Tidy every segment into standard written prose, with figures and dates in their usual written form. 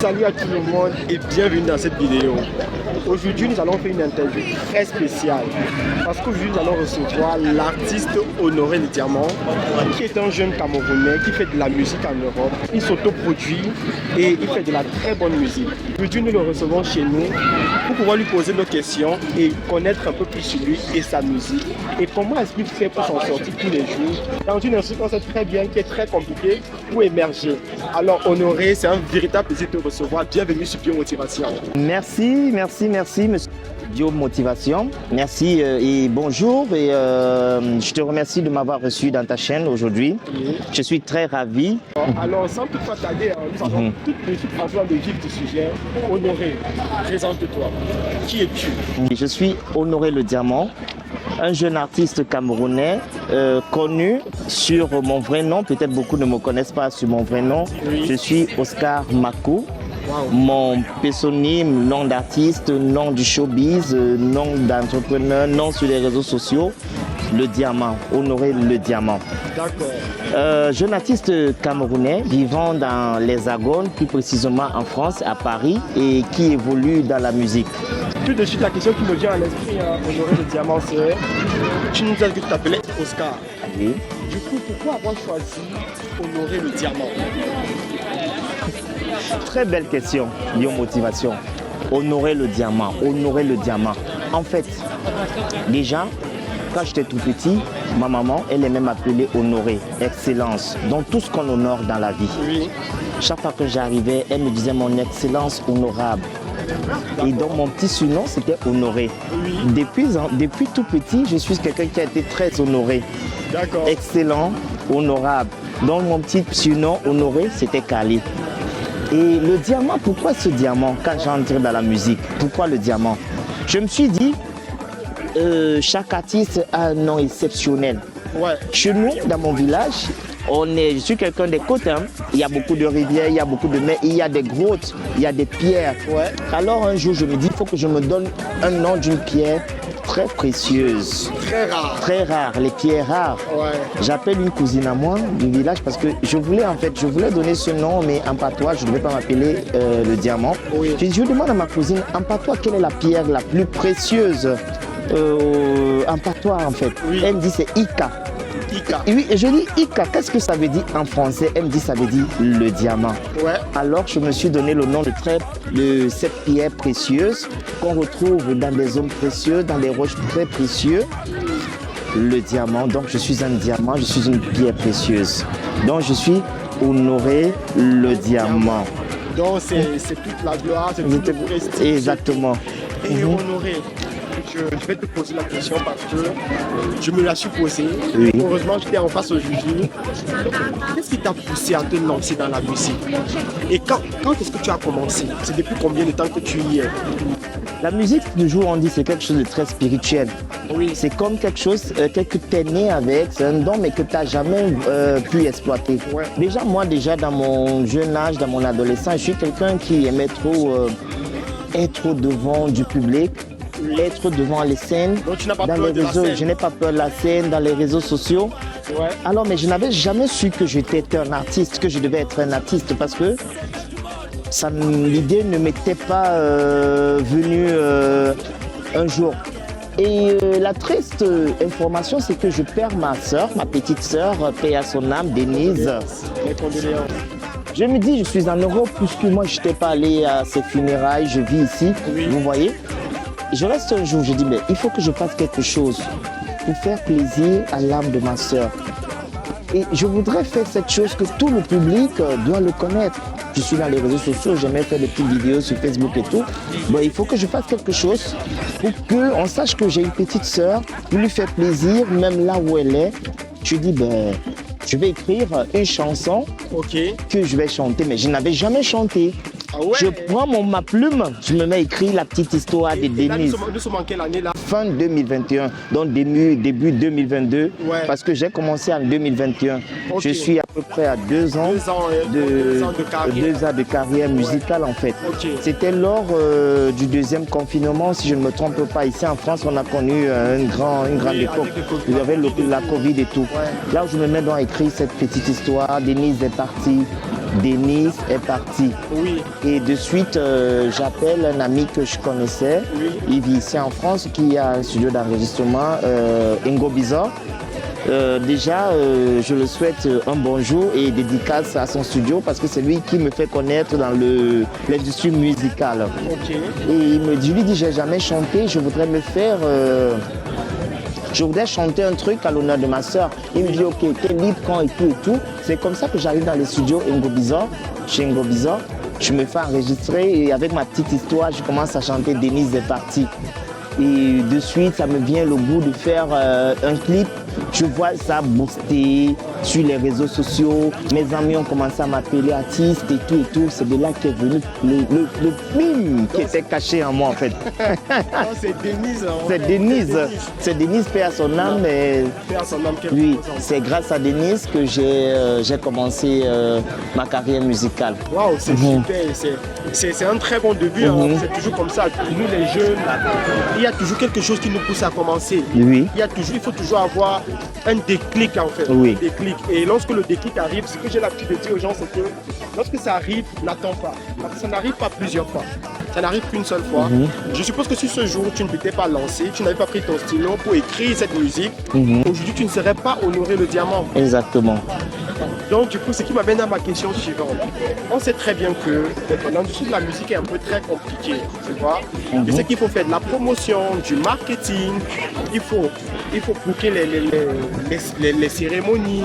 Salut à tout le monde et bienvenue dans cette vidéo. Aujourd'hui, nous allons faire une interview très spéciale parce qu'aujourd'hui, nous allons recevoir l'artiste Honoré Le Diamant, qui est un jeune Camerounais qui fait de la musique en Europe. Il s'autoproduit et il fait de la très bonne musique. Aujourd'hui, nous le recevons chez nous pour pouvoir lui poser nos questions et connaître un peu plus sur lui et sa musique et comment est-ce qu'il fait pour s'en sortir tous les jours dans une industrie qu'on sait très bien qui est très compliquée pour émerger. Alors Honoré, c'est un véritable plaisir de te recevoir. Bienvenue sur Bio Motivation. Merci, monsieur Bio Motivation. Merci et bonjour. Et je te remercie de m'avoir reçu dans ta chaîne aujourd'hui. Oui. Je suis très ravi. Alors, sans toutefois tarder, nous allons tout de suite entrer dans le vif du sujet. Honoré, présente-toi. Qui es-tu? Je suis Honoré Le Diamant, un jeune artiste camerounais connu sur mon vrai nom. Peut-être beaucoup ne me connaissent pas sur mon vrai nom. Oui. Je suis Oscar Makou. Wow. Mon pseudonyme, nom d'artiste, nom du showbiz, nom d'entrepreneur, nom sur les réseaux sociaux, Le Diamant, Honoré Le Diamant. D'accord. Jeune artiste camerounais vivant dans l'Hexagone, plus précisément en France, à Paris, et qui évolue dans la musique. Tout de suite, la question qui me vient à l'esprit, Honoré Le Diamant, c'est tu nous as dit que tu t'appelais Oscar. Oui. Du coup, pourquoi avoir choisi Honoré Le Diamant? Très belle question, Bio Motivation. Honorer le diamant, honorer le diamant. En fait, déjà, quand j'étais tout petit, ma maman, elle est même appelée Honoré, excellence, donc tout ce qu'on honore dans la vie. Oui. Chaque fois que j'arrivais, elle me disait mon excellence honorable. Et donc mon petit surnom, c'était Honoré. Oui. Depuis tout petit, je suis quelqu'un qui a été très honoré. D'accord. Excellent, honorable. Donc mon petit surnom Honoré, c'était Kali. Et le diamant, pourquoi ce diamant quand j'entre dans la musique? Pourquoi le diamant? Je me suis dit, chaque artiste a un nom exceptionnel. Ouais. Chez nous, dans mon village, je suis quelqu'un des côtes. Hein. Il y a beaucoup de rivières, il y a beaucoup de mers, il y a des grottes, il y a des pierres. Ouais. Alors un jour, je me dis, il faut que je me donne un nom d'une pierre très précieuse. Très rare. Très rare, les pierres rares. Ouais. J'appelle une cousine à moi du village parce que je voulais donner ce nom, mais en patois, je ne devais pas m'appeler le diamant. Oui. Je demande à ma cousine, en patois, quelle est la pierre la plus précieuse en patois en fait. Oui. Elle me dit c'est Ika. Ika. Oui, et je dis Ika, qu'est-ce que ça veut dire en français? Elle me dit ça veut dire le diamant. Ouais. Alors je me suis donné le nom de cette pierre précieuse qu'on retrouve dans des zones précieuses, dans des roches très précieuses. Le diamant, donc je suis un diamant, je suis une pierre précieuse. Donc je suis Honoré Le Diamant. Donc c'est toute la gloire, c'est tout le prestige. Exactement. Et Honoré, je vais te poser la question parce que je me la suis posée. Oui. Heureusement, j'étais en face aujourd'hui. Qu'est-ce qui t'a poussé à te lancer dans la musique? Et quand est-ce que tu as commencé? C'est depuis combien de temps que tu y es? La musique, toujours on dit, c'est quelque chose de très spirituel. Oui. C'est comme quelque chose que tu es né avec, c'est un don, mais que tu n'as jamais pu exploiter. Ouais. Déjà, moi, dans mon jeune âge, dans mon adolescence, je suis quelqu'un qui aimait trop être devant du public. Oui. Être devant les scènes, dans les réseaux, je n'ai pas peur de la scène, dans les réseaux sociaux. Ouais. Alors, mais je n'avais jamais su que j'étais un artiste, que je devais être un artiste parce que l'idée ne m'était pas venue un jour. Et la triste information, c'est que je perds ma soeur, ma petite soeur, paix à son âme, Denise. Je me dis, je suis en Europe puisque moi, je n'étais pas allé à ses funérailles, je vis ici, oui. Vous voyez. Je reste un jour, je dis, mais il faut que je fasse quelque chose pour faire plaisir à l'âme de ma soeur. Et je voudrais faire cette chose que tout le public doit le connaître. Je suis dans les réseaux sociaux, j'aimais faire des petites vidéos sur Facebook et tout. Bon, il faut que je fasse quelque chose pour qu'on sache que j'ai une petite soeur, pour lui faire plaisir, même là où elle est. Je dis, ben, je vais écrire une chanson que je vais chanter, mais je n'avais jamais chanté. Ah ouais. Je prends ma plume, je me mets à écrire la petite histoire de Denise. Nous sommes en quelle année là? Fin 2021, donc début 2022, ouais. Parce que j'ai commencé en 2021. Je suis à peu près à 2 ans, de carrière musicale en fait. C'était lors du deuxième confinement, si je ne me trompe pas. Ici en France, on a connu une grande époque. Il y avait la Covid et tout. Ouais. Là où je me mets donc à écrire cette petite histoire, Denise est partie. Denise est parti. Oui. Et de suite, j'appelle un ami que je connaissais. Oui. Il vit ici en France, qui a un studio d'enregistrement, Ingo Bizarre. Déjà, je le souhaite un bonjour et dédicace à son studio parce que c'est lui qui me fait connaître dans l'industrie musicale. Ok. Et il me dit, j'ai jamais chanté, je voudrais me faire... je voudrais chanter un truc à l'honneur de ma soeur. Il me dit, ok, t'es libre quand et tout. C'est comme ça que j'arrive dans les studios Ingo Bizarre, chez Ingo Bizarre. Je me fais enregistrer et avec ma petite histoire, je commence à chanter Denise est partie. Et de suite, ça me vient le goût de faire un clip. Je vois ça booster sur les réseaux sociaux. Mes amis ont commencé à m'appeler artiste et tout. C'est de là qu'est venu le film qui était caché en moi en fait. C'est Denise. C'est Denise, paix à son âme. Oui, c'est grâce à Denise que j'ai commencé ma carrière musicale. Waouh, c'est super. C'est un très bon début. C'est toujours comme ça. Nous les jeunes, il y a toujours quelque chose qui nous pousse à commencer. Oui. Il faut toujours avoir un déclic en fait. Oui. Un déclic. Et lorsque le déclic arrive, ce que j'ai l'habitude de dire aux gens, c'est que lorsque ça arrive, n'attends pas. Parce que ça n'arrive pas plusieurs fois. Ça n'arrive qu'une seule fois. Je suppose que si ce jour tu ne t'étais pas lancé, tu n'avais pas pris ton stylo pour écrire cette musique, aujourd'hui tu ne serais pas honoré le diamant. Exactement. Donc du coup, ce qui m'amène à ma question suivante. On sait très bien que l'industrie de la musique est un peu très compliquée, tu vois. Je sais qu'il faut faire de la promotion, du marketing, il faut booker les cérémonies,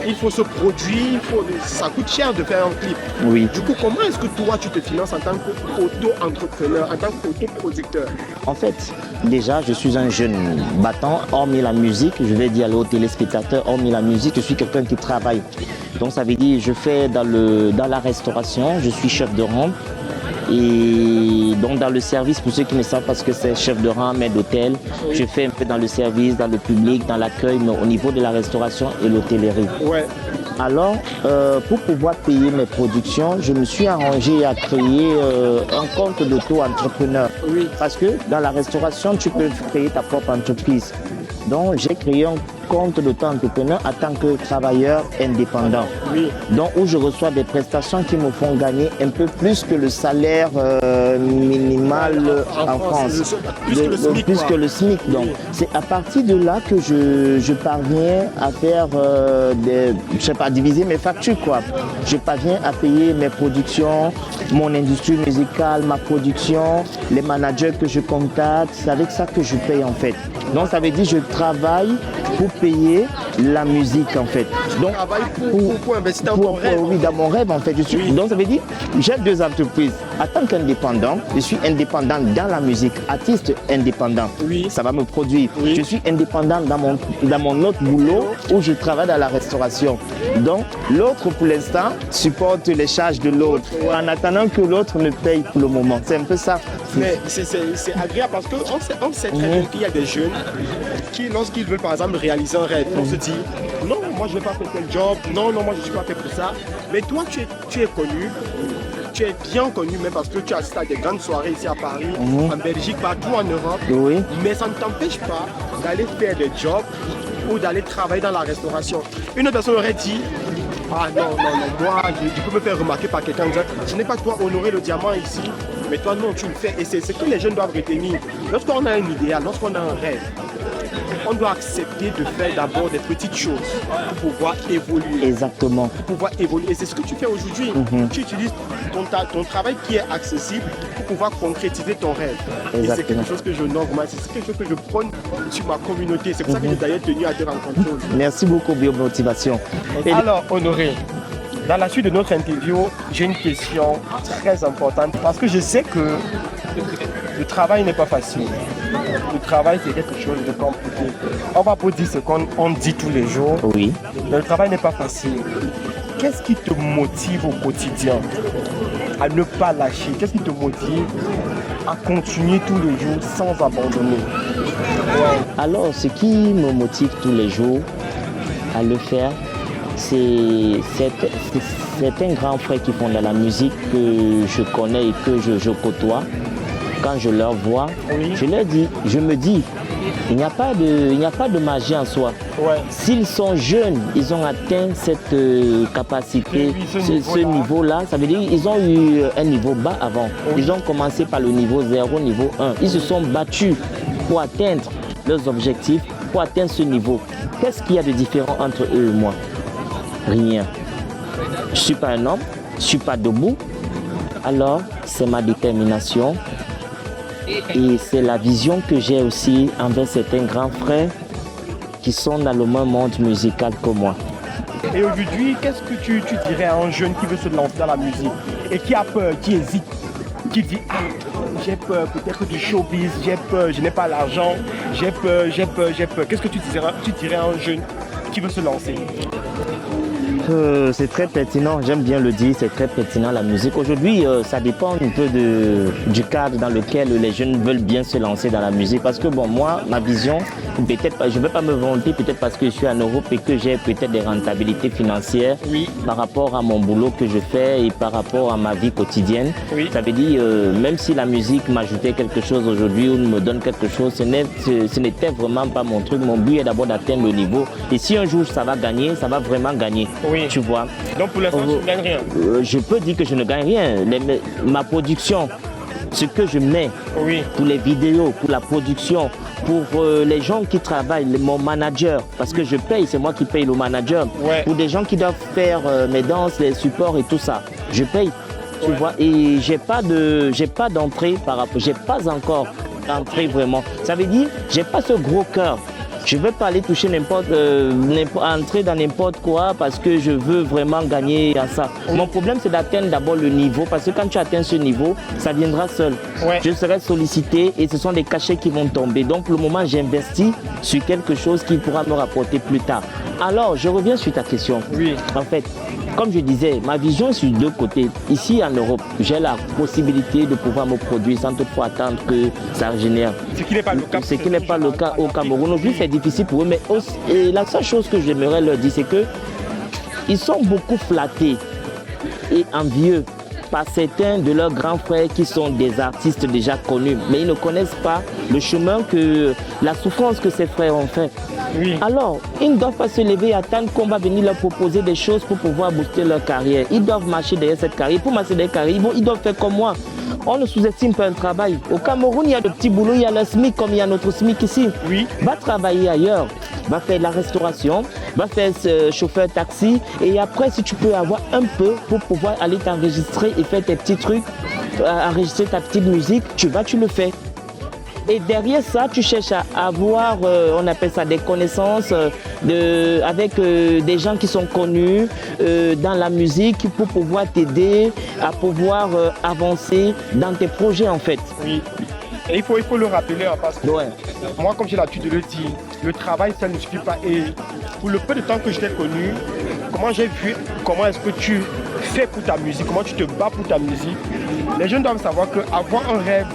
il faut se produire, ça coûte cher de faire un clip. Oui. Du coup, comment est-ce que toi tu te finances en tant qu'auto-entrepreneur, en tant qu'auto-producteur? En fait, déjà, je suis un jeune battant, hormis la musique, je vais dire aux téléspectateurs, hormis la musique, je suis quelqu'un qui travaille. Donc ça veut dire, je fais dans la restauration, je suis chef de rang. Et donc dans le service, pour ceux qui ne savent pas ce que c'est chef de rang, maître d'hôtel, je fais un peu dans le service, dans le public, dans l'accueil, mais au niveau de la restauration et l'hôtellerie. Ouais. Alors, pour pouvoir payer mes productions, je me suis arrangé à créer un compte d'auto-entrepreneur. Oui. Parce que dans la restauration, tu peux créer ta propre entreprise. Donc, j'ai créé un compte d'auto-entrepreneur en tant que travailleur indépendant. Oui. Donc, où je reçois des prestations qui me font gagner un peu plus que le salaire minimal en France. Plus que le SMIC. Donc, c'est à partir de là que je parviens à faire diviser mes factures, quoi. Je parviens à payer mes productions, mon industrie musicale, ma production, les managers que je contacte. C'est avec ça que je paye, en fait. Donc, ça veut dire que je travaille pour payer la musique en fait. Donc, pour investir dans ton rêve. Oui, dans mon rêve en fait. Donc ça veut dire j'ai deux entreprises. En tant qu'indépendant, je suis indépendant dans la musique, artiste indépendant. Oui. Ça va me produire. Oui. Je suis indépendant dans mon autre boulot où je travaille dans la restauration. Donc l'autre pour l'instant supporte les charges de l'autre en attendant que l'autre me paye pour le moment. C'est un peu ça. Mais c'est agréable parce qu'on sait très bien qu'il y a des jeunes qui, lorsqu'ils veulent par exemple réaliser un rêve, on se dit non, moi je ne vais pas faire tel job, non, moi je ne suis pas fait pour ça. Mais toi tu es connu, tu es bien connu même parce que tu assistes à des grandes soirées ici à Paris, en Belgique, partout en Europe. Oui. Mais ça ne t'empêche pas d'aller faire des jobs ou d'aller travailler dans la restauration. Une autre personne aurait dit ah non, moi je peux me faire remarquer par quelqu'un en disant je n'ai pas toi honorer le diamant ici, mais toi non, tu le fais. Et c'est ce que les jeunes doivent retenir. Lorsqu'on a un idéal, lorsqu'on a un rêve, on doit accepter de faire d'abord des petites choses pour pouvoir évoluer. Exactement. Pour pouvoir évoluer. Et c'est ce que tu fais aujourd'hui. Tu utilises ton travail qui est accessible pour pouvoir concrétiser ton rêve. Exactement. Et c'est quelque chose que je norme, c'est quelque chose que je prône sur ma communauté. C'est pour ça que j'ai d'ailleurs tenu à te rencontrer aujourd'hui. Merci beaucoup, Biomotivation. Alors, Honoré, dans la suite de notre interview, j'ai une question très importante parce que je sais que le travail n'est pas facile. Le travail, c'est quelque chose de compliqué. On va pas dire ce qu'on dit tous les jours. Oui. Mais le travail n'est pas facile. Qu'est-ce qui te motive au quotidien à ne pas lâcher? Qu'est-ce qui te motive à continuer tous les jours sans abandonner? Alors, ce qui me motive tous les jours à le faire, c'est un grand frère qui font dans la musique que je connais et que je côtoie. Quand je leur vois, je leur dis, je me dis, Il n'y a pas de magie en soi. Ouais. S'ils sont jeunes, ils ont atteint cette capacité, ce niveau-là. Ça veut dire qu'ils ont eu un niveau bas avant. Oui. Ils ont commencé par le niveau 0, niveau 1. Ils se sont battus pour atteindre leurs objectifs, pour atteindre ce niveau. Qu'est-ce qu'il y a de différent entre eux et moi? Rien. Je ne suis pas un homme, je ne suis pas debout. Alors, c'est ma détermination. Et c'est la vision que j'ai aussi envers certains grands frères qui sont dans le même monde musical que moi. Et aujourd'hui, qu'est-ce que tu dirais à un jeune qui veut se lancer dans la musique et qui a peur, qui hésite, qui dit « Ah, j'ai peur peut-être du showbiz, j'ai peur, je n'ai pas l'argent, j'ai peur. » Qu'est-ce que tu dirais à un jeune qui veut se lancer? C'est très pertinent, j'aime bien le dire, c'est très pertinent la musique. Aujourd'hui, ça dépend un peu du cadre dans lequel les jeunes veulent bien se lancer dans la musique. Parce que bon, moi, ma vision, peut-être, je ne vais pas me vanter, peut-être parce que je suis en Europe et que j'ai peut-être des rentabilités financières par rapport à mon boulot que je fais et par rapport à ma vie quotidienne. Oui. Ça veut dire, même si la musique m'ajoutait quelque chose aujourd'hui ou me donne quelque chose, ce n'était vraiment pas mon truc. Mon but est d'abord d'atteindre le niveau. Et si un jour ça va gagner, ça va vraiment gagner. Oui. Tu vois. Donc pour l'instant, tu ne gagnes rien. Je peux dire que je ne gagne rien. Ma production, ce que je mets pour les vidéos, pour la production, pour les gens qui travaillent, mon manager, parce que je paye, c'est moi qui paye le manager. Ouais. Pour des gens qui doivent faire mes danses, les supports et tout ça, je paye. Tu vois. Et j'ai pas d'entrée par rapport, j'ai pas encore d'entrée vraiment. Ça veut dire, j'ai pas ce gros cœur. Je ne veux pas aller toucher entrer dans n'importe quoi parce que je veux vraiment gagner dans ça. Mon problème, c'est d'atteindre d'abord le niveau parce que quand tu atteins ce niveau, ça viendra seul. Ouais. Je serai sollicité et ce sont des cachets qui vont tomber. Donc, pour le moment, j'investis sur quelque chose qui pourra me rapporter plus tard. Alors, je reviens sur ta question. Oui. En fait, comme je disais, ma vision est sur deux côtés. Ici, en Europe, j'ai la possibilité de pouvoir me produire sans toutefois attendre que ça régénère. Ce qui n'est pas le cas. Ce qui n'est pas le cas au Cameroun. Aujourd'hui, c'est difficile pour eux. Mais aussi, et la seule chose que j'aimerais leur dire, c'est qu'ils sont beaucoup flattés et envieux par certains de leurs grands frères qui sont des artistes déjà connus. Mais ils ne connaissent pas le chemin la souffrance que ces frères ont fait. Oui. Alors, ils ne doivent pas se lever et attendre qu'on va venir leur proposer des choses pour pouvoir booster leur carrière. Ils doivent marcher derrière cette carrière. Pour marcher derrière cette carrière, ils doivent faire comme moi. On ne sous-estime pas un travail. Au Cameroun, il y a de petits boulots, il y a le SMIC comme il y a notre SMIC ici. Oui. Va travailler ailleurs, va faire de la restauration, va faire chauffeur taxi et après, si tu peux avoir un peu pour pouvoir aller t'enregistrer et faire tes petits trucs, enregistrer ta petite musique, tu le fais. Et derrière ça, tu cherches à avoir, on appelle ça des connaissances avec des gens qui sont connus dans la musique pour pouvoir t'aider à pouvoir avancer dans tes projets en fait. Oui. Et il faut le rappeler parce que moi, comme j'ai l'habitude de le dire, le travail, ça ne suffit pas. Et pour le peu de temps que je t'ai connu, comment j'ai vu, comment est-ce que tu fais pour ta musique, comment tu te bats pour ta musique, les jeunes doivent savoir qu'avoir un rêve,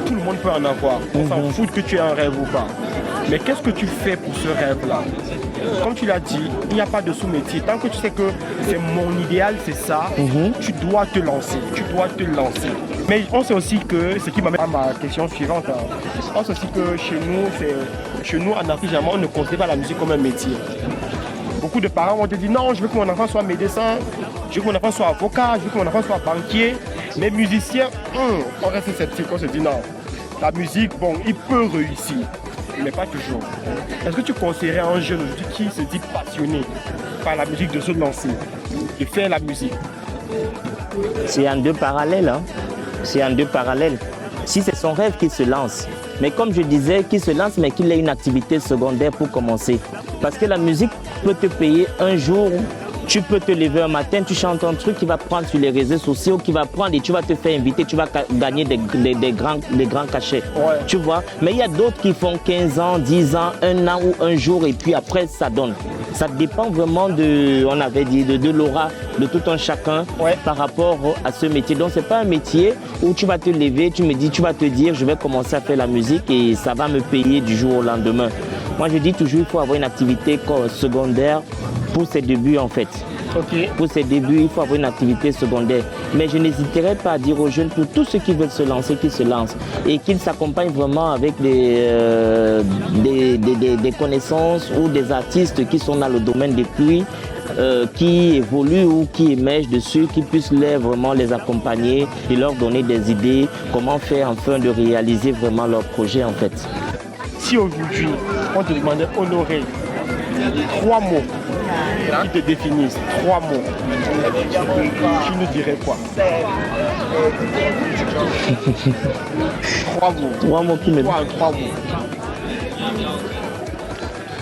tout le monde peut en avoir. On s'en fout que tu aies un rêve ou pas. Mais qu'est-ce que tu fais pour ce rêve-là? Comme tu l'as dit, il n'y a pas de sous-métier. Tant que tu sais que c'est mon idéal, c'est ça, tu dois te lancer. Mais on sait aussi que, ce qui m'amène à ma question suivante, on sait aussi que chez nous en Afrique, on ne considère pas la musique comme un métier. Beaucoup de parents vont te dire non, je veux que mon enfant soit médecin, je veux que mon enfant soit avocat, je veux que mon enfant soit banquier. Mais musiciens, on reste sceptique, on se dit non, la musique, bon, il peut réussir, mais pas toujours. Est-ce que tu conseillerais à un jeune aujourd'hui qui se dit passionné par la musique de se lancer, de faire la musique? C'est en deux parallèles, C'est en deux parallèles. Si c'est son rêve qu'il se lance, mais comme je disais, qu'il se lance, mais qu'il ait une activité secondaire pour commencer. Parce que la musique peut te payer un jour. Tu peux te lever un matin, tu chantes un truc qui va prendre sur les réseaux sociaux, qui va prendre et tu vas te faire inviter, tu vas gagner des grands cachets. Ouais. Tu vois. Mais il y a d'autres qui font 15 ans, 10 ans, 1 an ou un jour et puis après ça donne. Ça dépend vraiment on avait dit, de l'aura de tout un chacun par rapport à ce métier. Donc c'est pas un métier où tu vas te lever, tu vas te dire je vais commencer à faire la musique et ça va me payer du jour au lendemain. Moi je dis toujours il faut avoir une activité secondaire pour ses débuts en fait. Ok. Pour ses débuts, il faut avoir une activité secondaire. Mais je n'hésiterai pas à dire aux jeunes, pour tous ceux qui veulent se lancer, qu'ils se lancent et qu'ils s'accompagnent vraiment avec des connaissances ou des artistes qui sont dans le domaine des cuirs, qui évoluent ou qui émergent dessus, qui puissent vraiment les accompagner et leur donner des idées, comment faire afin de réaliser vraiment leur projet en fait. Si aujourd'hui, on te demandait, Honoré, 3 mots qui te définissent, 3 mots, tu nous dirais quoi? 3 mots. 3 mots qui me... 3 mots.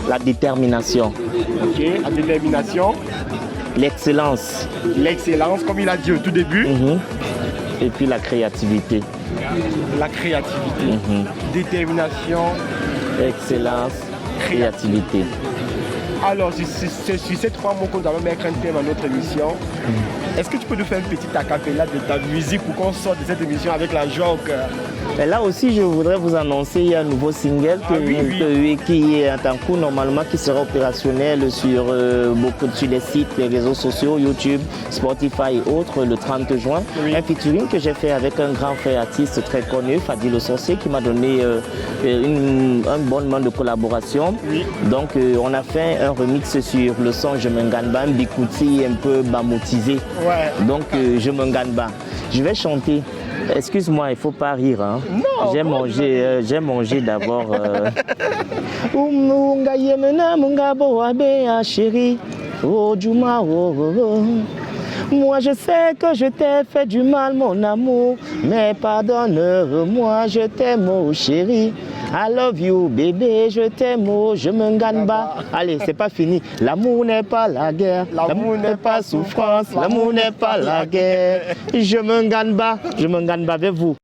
La détermination. Ok, la détermination. L'excellence. L'excellence, comme il a dit au tout début. Et puis la créativité. La créativité. Détermination. Excellence. Créativité. Alors, c'est sur ces 3 mots qu'on doit mettre un thème à notre émission. Est-ce que tu peux nous faire une petite acapella de ta musique pour qu'on sorte de cette émission avec la joie au cœur? Et là aussi, je voudrais vous annoncer, il y a un nouveau single qui est en cours normalement, qui sera opérationnel sur sur les sites, les réseaux sociaux, YouTube, Spotify et autres, le 30 juin. Un featuring que j'ai fait avec un grand frère artiste très connu, Fadi Le Sorcier, qui m'a donné un bon moment de collaboration. Donc, on a fait un remix sur le son Je Menganba, un bikouti un peu bamotisé. Donc, Je Menganba. Je vais chanter. Excuse-moi, il ne faut pas rire. Hein. Non, j'ai mangé d'abord. Moi je sais que je t'ai fait du mal mon amour, mais pardonne-moi, je t'aime oh chérie. I love you bébé, je t'aime oh, je me gagne bas. Allez, c'est pas fini. L'amour n'est pas la guerre, l'amour n'est pas souffrance, l'amour n'est pas la guerre. Je me gagne bas avec vous.